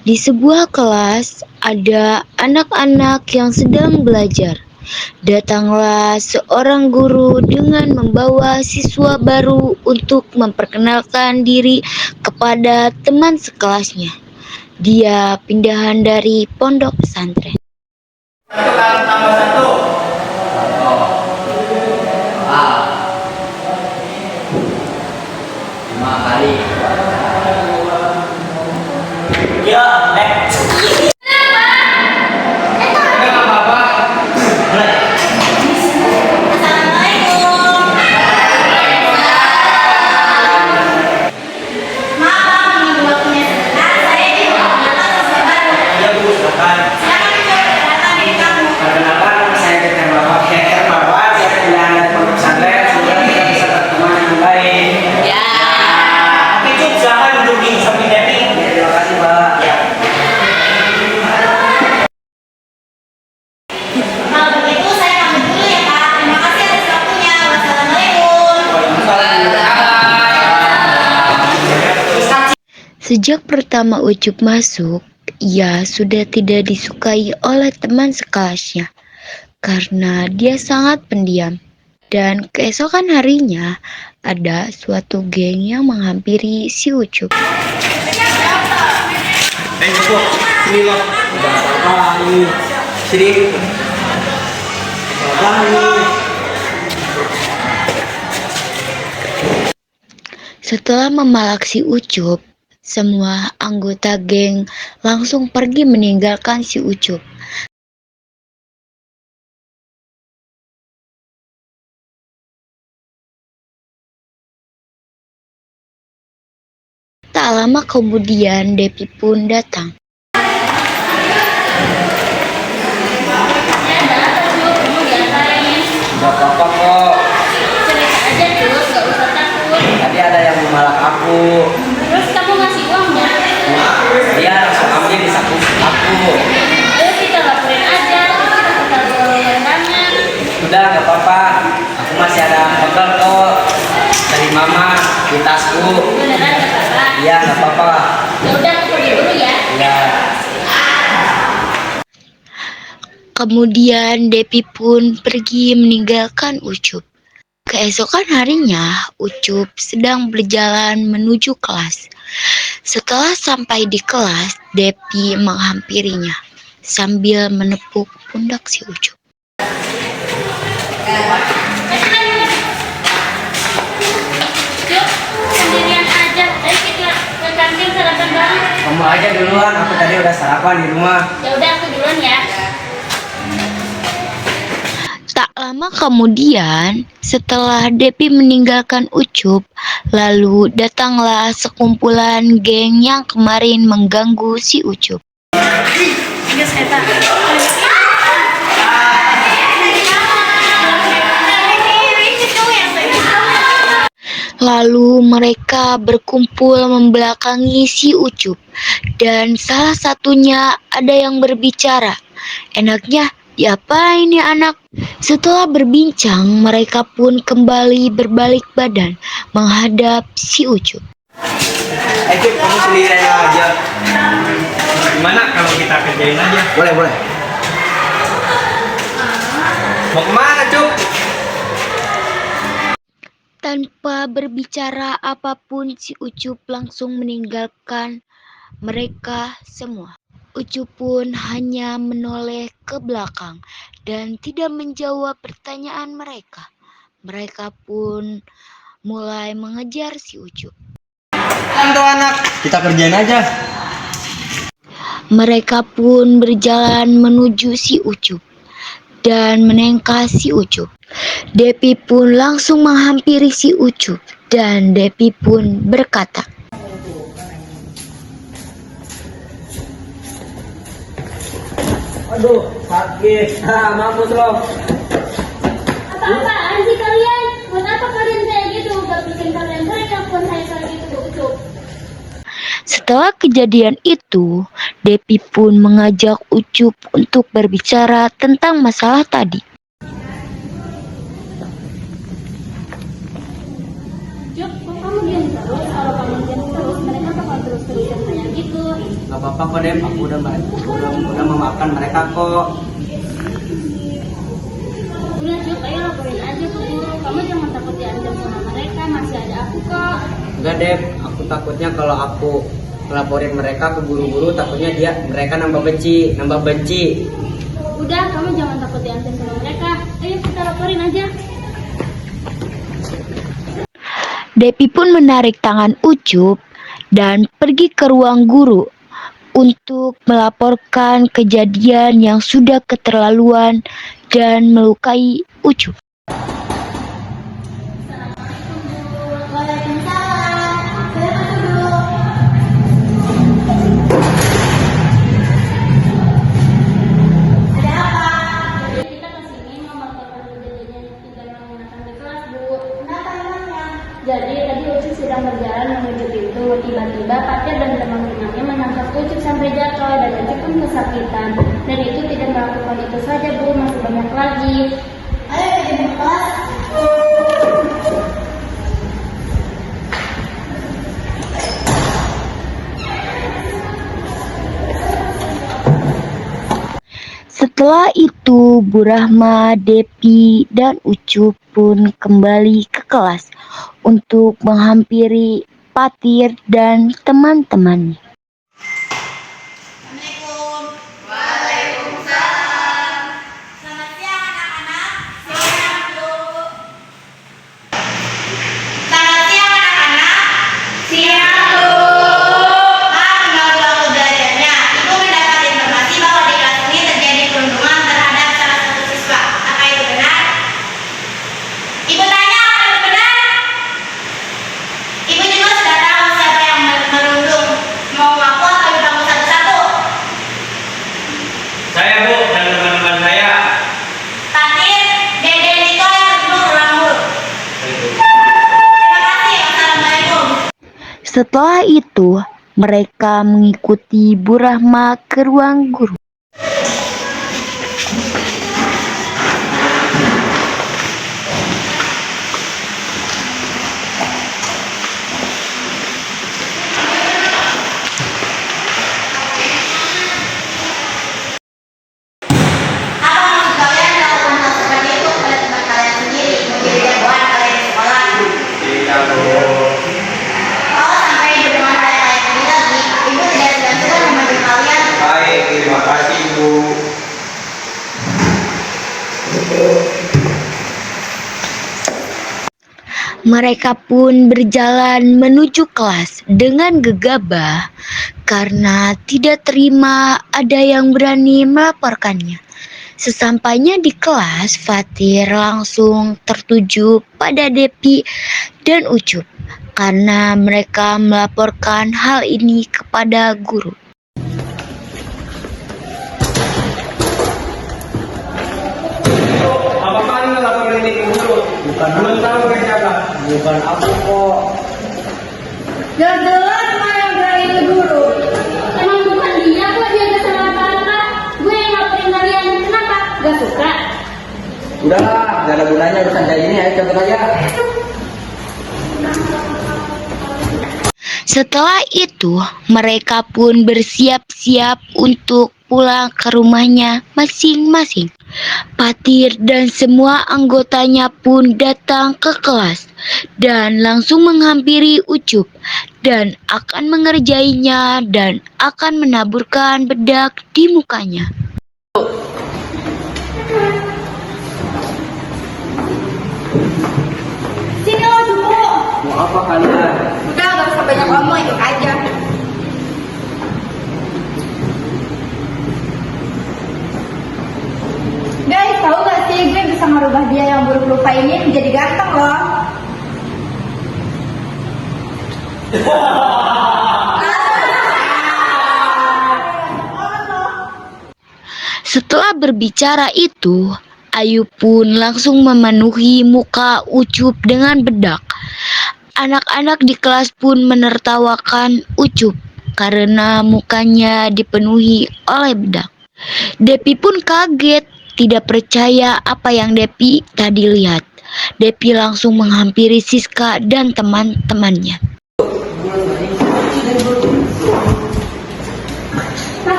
Di sebuah kelas ada anak-anak yang sedang belajar. Datanglah seorang guru dengan membawa siswa baru untuk memperkenalkan diri kepada teman sekelasnya. Dia pindahan dari pondok pesantren. Satu tambah satu. Lima kali. Ya, nggak apa-apa. Mulai. Iya Bu, silakan. Perkenalkan, saya Dr. Bapak Heker Marwan. Saya pindahan dari pondok pesantren. Semoga kita bisa berteman dengan baik. Oke, Cuk, silakan duduk di samping Devi. Ya, terima kasih, Mbak. Ya. Kalau begitu saya pamit dulu ya Pak. Terima kasih atas waktunya. Wassalamualaikum. Sejak pertama Ucup masuk, ia sudah tidak disukai oleh teman sekelasnya karena dia sangat pendiam. Dan keesokan harinya, ada suatu geng yang menghampiri si Ucup. Cukup. Sini loh. Udah apa ini? Sini. Apa ini? Setelah memalak si Ucup, semua anggota geng langsung pergi meninggalkan si Ucup. Tak lama kemudian Depi pun datang. Gak apa-apa kok. Cerita aja terus, gak usah takut. Tadi ada yang memalak aku. Terus kamu ngasih uangnya? Dia langsung ambil di saku aku. Ayo kita laporin aja, terus kita tangan. Udah gak apa-apa. Aku masih ada bekal kok dari mama di tasku. Beneran gak apa-apa? Iya gak apa-apa. Ya udah aku pergi dulu ya. Iya. Kemudian Depi pun pergi meninggalkan Ucup. Keesokan harinya, Ucup sedang berjalan menuju kelas. Setelah sampai di kelas, Depi menghampirinya sambil menepuk pundak si Ucup. Yuk, sendirian aja. Ayo kita ke kantin sarapan bareng. Kamu aja duluan, aku tadi udah sarapan di rumah. Ya udah aku duluan ya. Tak lama kemudian, setelah Depi meninggalkan Ucup, lalu datanglah sekumpulan geng yang kemarin mengganggu si Ucup. Yes, Eta. Lalu mereka berkumpul membelakangi si Ucup, dan salah satunya ada yang berbicara. Enaknya, diapain ini anak? Setelah berbincang, mereka pun kembali berbalik badan menghadap si Ucup. Cuk, kamu sendiri aja. Gimana kalau kita kerjain aja? Boleh, boleh. Mau kemana, Cuk? Tanpa berbicara apapun, si Ucup langsung meninggalkan mereka semua. Ucup pun hanya menoleh ke belakang dan tidak menjawab pertanyaan mereka. Mereka pun mulai mengejar si Ucup. Tuh anak, kita kerjain aja. Mereka pun berjalan menuju si Ucup dan menengkah si Ucup. Depi pun langsung menghampiri si Ucup dan Depi pun berkata, Aduh, sakit. Mampus lo. Apa-apaan sih kalian? Buat apa kalian kayak gitu? Gak bikin kalian mereka pun haikal gitu, Ucup. Setelah kejadian itu, Depi pun mengajak Ucup untuk berbicara tentang masalah tadi. Ucup, kok kamu diam terus? Kalau kamu diam terus, mereka bakal terus-terusan kayak gitu. Nggak apa-apa kok Dep, aku udah memaafkan mereka kok. Udah Cuk, ayo laporin aja ke guru. Kamu jangan takut diancam sama mereka, masih ada aku kok. Enggak Dep, aku takutnya kalau aku laporin mereka ke guru-guru, takutnya mereka nambah benci. Udah, kamu jangan takut diancam sama mereka. Ayo kita laporin aja. Depi pun menarik tangan Ucup dan pergi ke ruang guru untuk melaporkan kejadian yang sudah keterlaluan dan melukai Ucup. Jadi tadi Ucup sedang berjalan menuju pintu, tiba-tiba Fatir dan teman-temannya menangkap Ucup sampai jatuh dan Ucup pun kesakitan. Dan itu tidak melakukan itu saja Bu, masih banyak lagi. Ayo kita kelas. Setelah itu, Bu Rahma, Depi, dan Ucup pun kembali ke kelas untuk menghampiri Fatir dan teman-temannya. Assalamualaikum. Waalaikumsalam. Selamat siang anak-anak. Siang Bu. Selamat siang anak-anak. Siang Bu. Maaf mengganggu waktu belajarnya. Ibu mendapat informasi bahwa di kelas ini terjadi perundungan terhadap salah satu siswa. Apa itu benar? Ibu tanya apa itu benar? Ibu juga sudah tahu siapa yang merundung. Mau aku atau kamu satu-satu? Saya Bu dan teman-teman saya. Fatir, Dede, Niko yang duduk ruang guru. Terima kasih. Assalamualaikum. Setelah itu, mereka mengikuti Bu Rahma ke ruang guru. Apa maksud kalian melakukan hal seperti itu pada teman kalian sendiri? Menjadi jagoan kalian di sekolah. Kalau sampai ibu dengan saya kayak gini lagi, ibu tidak segan-segan membantu kalian. Baik, terima kasih Bu. Mereka pun berjalan menuju kelas dengan gegabah karena tidak terima ada yang berani melaporkannya. Sesampainya di kelas, Fatir langsung tertuju pada Depi dan Ucup karena mereka melaporkan hal ini kepada guru. Apa kalian laporin ini ke guru? Belum tahu siapa? Bukan aku kok. Jelas mah yang berani ke guru. Emang bukan dia kok, dia gak salah apa-apa. Gue yang laporin kalian, kenapa? Gak suka? Udahlah, gak ada gunanya urusan kayak gini, ayo cabut aja. Setelah itu, mereka pun bersiap-siap untuk pulang ke rumahnya masing-masing. Fatir dan semua anggotanya pun datang ke kelas dan langsung menghampiri Ucup dan akan mengerjainya dan akan menaburkan bedak di mukanya. Sini lo dulu. Mau apa kalian? Udah gak usah banyak ngomong, ikut aja. Guys, tahu gak sih gue bisa merubah dia yang buruk lupa ini menjadi ganteng loh. Setelah berbicara itu, Ayu pun langsung memenuhi muka Ucup dengan bedak. Anak-anak di kelas pun menertawakan Ucup karena mukanya dipenuhi oleh bedak. Depi pun kaget, tidak percaya apa yang Depi tadi lihat. Depi langsung menghampiri Siska dan teman-temannya.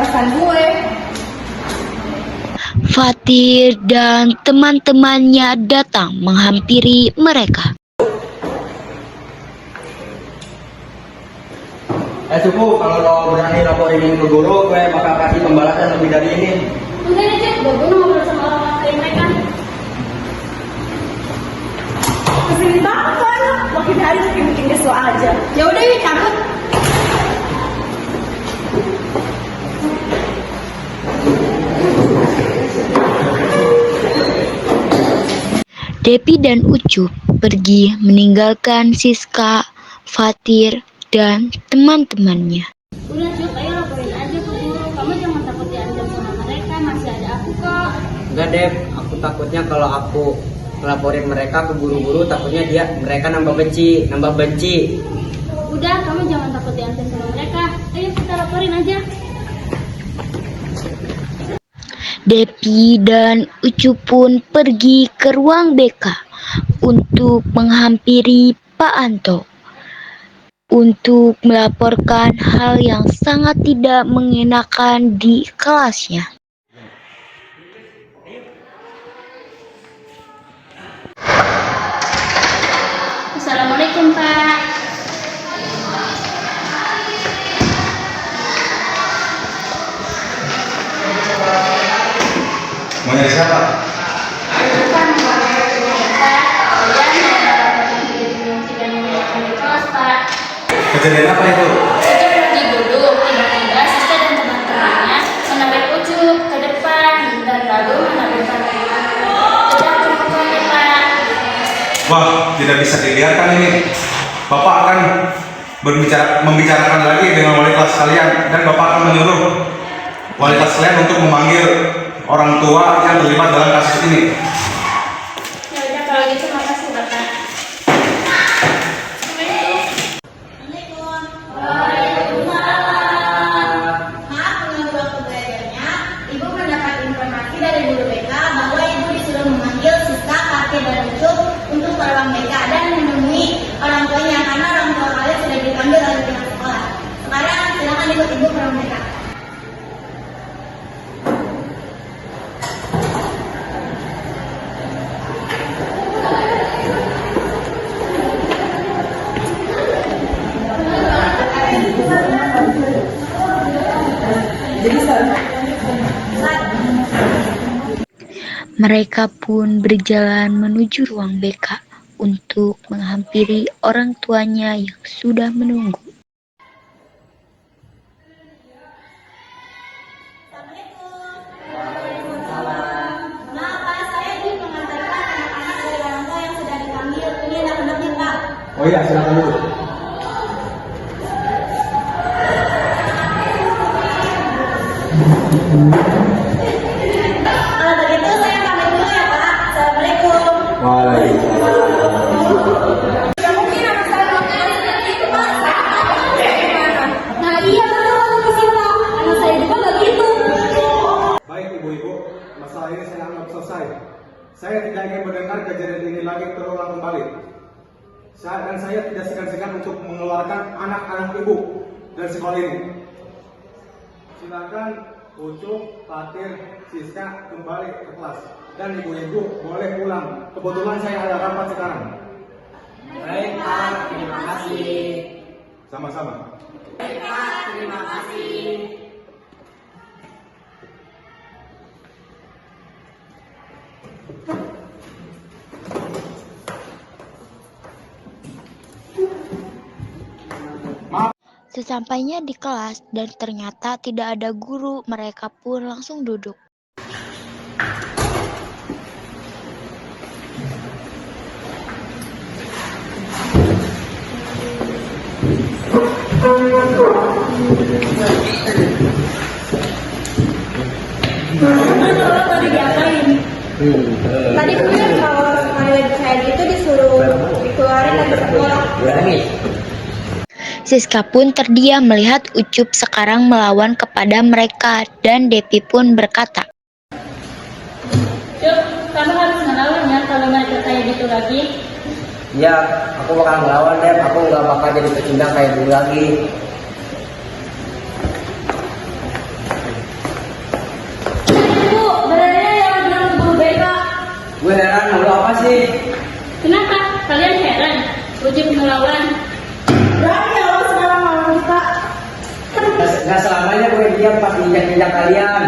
perasaan gue. Fatir dan teman-temannya datang menghampiri mereka. Cukup, kalau lo berani laporin ini ke guru, gue bakal kasih pembalasan lebih dari ini. Udah aja, gue ngobrol sama orang kayak mereka. Kesini banget kan, makin hari bikin kesel aja. Ya udah yuk cabut. Depi dan Ucup pergi meninggalkan Siska, Fatir, dan teman-temannya. Udah Cuk, ayo laporin aja ke guru. Kamu jangan takut diancam sama mereka, masih ada aku kok. Enggak, Dep. Aku takutnya kalau aku ngelaporin mereka ke guru-guru, takutnya mereka nambah benci. Udah, kamu jangan takut diancam sama mereka. Ayo kita laporin aja. Depi dan Ucup pun pergi ke ruang BK untuk menghampiri Pak Anto untuk melaporkan hal yang sangat tidak mengenakan di kelasnya. Assalamualaikum Pak. Mau nyari siapa? Kejadian apa itu? Di duduk, tiba-tiba Siska dan teman-temannya menarik Ucup ke depan dan lalu menarik Fatir ke mukanya Pak. Wah, tidak bisa dibiarkan ini. Bapak akan membicarakan lagi dengan wali kelas kalian, dan Bapak akan menyuruh wali kelas kalian untuk memanggil orang tua yang terlibat dalam kasus ini. Ya udah kalau gitu makasih Bapak. Maaf mengganggu waktu belajarnya. Ibu mendapat informasi dari guru BK bahwa ibu disuruh memanggil Siska, Fatir, dan Ucup untuk ke ruang BK dan menemui orang tuanya karena orang tua kalian sudah dipanggil oleh pihak sekolah. Sekarang silakan ikut ibu ke ruang BK. Mereka pun berjalan menuju ruang BK untuk menghampiri orang tuanya yang sudah menunggu. Maaf Pak, saya ingin mengantarkan anak-anak dari orang tua yang sudah dipanggil. Ini anak-anaknya Pak. Oh iya, silakan dulu. Kalau begitu saya pamit dulu ya Pak. Assalamualaikum. Waalaikumsalam. Ya mungkin anak saya melakukan seperti itu Pak. Gimana? Nah iya betul Pak Sinta. Anak saya juga nggak gitu. Baik ibu-ibu, masalah ini saya anggap selesai. Saya tidak ingin mendengar kejadian ini lagi terulang kembali. Saya tidak segan-segan untuk mengeluarkan anak-anak ibu dari sekolah ini. Silakan Ucup, Fatir, Siska kembali ke kelas, dan ibu-ibu boleh pulang. Kebetulan saya ada rapat sekarang. Baik, Pak. Terima kasih. Sama-sama. Terima kasih. Sesampainya di kelas dan ternyata tidak ada guru, mereka pun langsung duduk. Tadi diapain? Tadi gue kalau sekali saya itu disuruh dikeluarin dari sekolah. Siska pun terdiam melihat Ucup sekarang melawan kepada mereka, dan Depi pun berkata, Cuk, kamu harus ngelawan ya kalau mereka kayak gitu lagi. Iya, aku bakal ngelawan, Dep. Aku nggak bakal jadi pecundang kayak dulu lagi. Kalian heran? Ucup melawan. Berani Allah sekarang melawan kita. Nggak selamanya gue diam pas injak-injak kalian.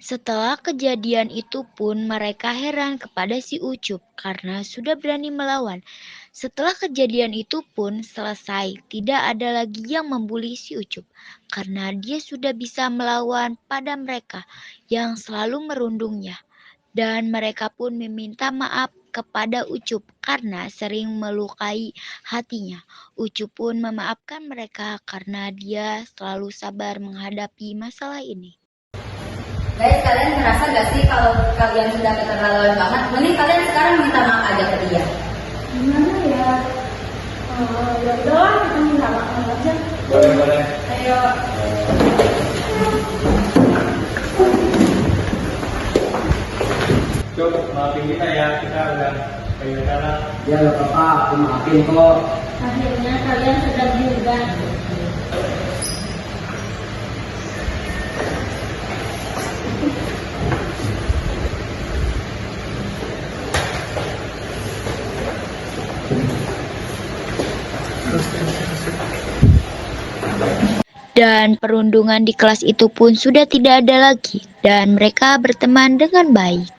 Setelah kejadian itu pun mereka heran kepada si Ucup karena sudah berani melawan. Setelah kejadian itu pun selesai, tidak ada lagi yang membuli si Ucup karena dia sudah bisa melawan pada mereka yang selalu merundungnya. Dan mereka pun meminta maaf kepada Ucup karena sering melukai hatinya. Ucup pun memaafkan mereka karena dia selalu sabar menghadapi masalah ini. Guys, kalian ngerasa gak sih kalau kalian sudah keterlaluan banget? Mending kalian sekarang minta maaf aja ke dia. Gimana ya? Ya udah, kita minta maaf aja. Boleh. Ayo. Cuk, maafin kita ya, kita udah kayak cara. Ya nggak apa-apa, aku maafin kok. Akhirnya kalian sadar juga. Dan perundungan di kelas itu pun sudah tidak ada lagi dan mereka berteman dengan baik.